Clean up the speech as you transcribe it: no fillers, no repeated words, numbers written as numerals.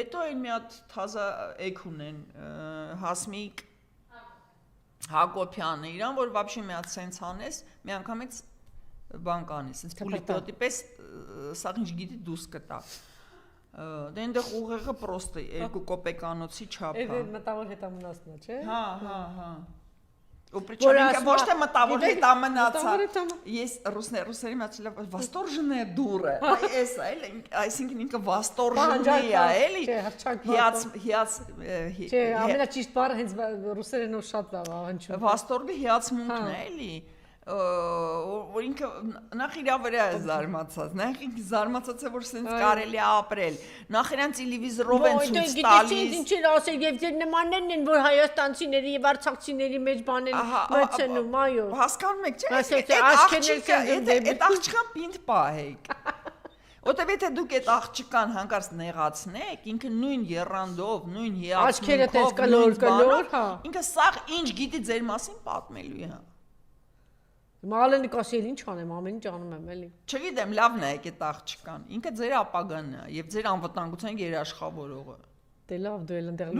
Հետո այն մի հատ թազա էգ ունեն Հասմիկ Հակոբյանը, իրան որ вообще մի հատ սենց անես, մի անգամից բան կանես, սենց պուլիտոտի պես սա ինչ գիտի դուս կտա։ Դե այնտեղ ուղեղը պրոստը 2 կոպեկանոցի չափ է։ Այդ մտավոր հետամնացնա, չէ։ Հա։ Ու причем ինքը ոչ թե մտավոր հետամնացա։ Ես ռուսների մացլա восторженная дура։ Այս էլ, այսինքն ինքը восторженная է, էլի։ Հիաց Չէ, ամենաճիշտ բառը հենց ռուսերենով շատ լավ է հնչում։ Восторгը հիացմունքն է, էլի։ Որ ինքը նախ իր վրա է զարմացած, նախ ինքը զարմացած է որ սենց կարելի է ապրել, նախ իրան տելևիզորով են ցույց տալիս։ Ինչ ասել եւ ձեր նմաններն են որ հայաստանցիների եւ արցախցիների մեջ բանել մտցնում, այո։ Հասկանում եք, չէ՞։ Այդ աղջկան պինդ պահեք։ Որտեւ եթե դուք այդ աղջկան հանկարծ նեղացնեք, ինքը նույն երանդով, նույն հիացմունքով, ինքը սաղ ինչ գիտի ձեր մասին պատմելու է։ Մալենի կասել ինչ անեմ, ամեն ինչ անում եմ, էլի։ Չգիտեմ, լավն է այդ աղջկան։ Ինքը ձեր ապագան է եւ ձեր անվտանգության երաշխավորողը։ Դե լավ, դու էլ ընդեղ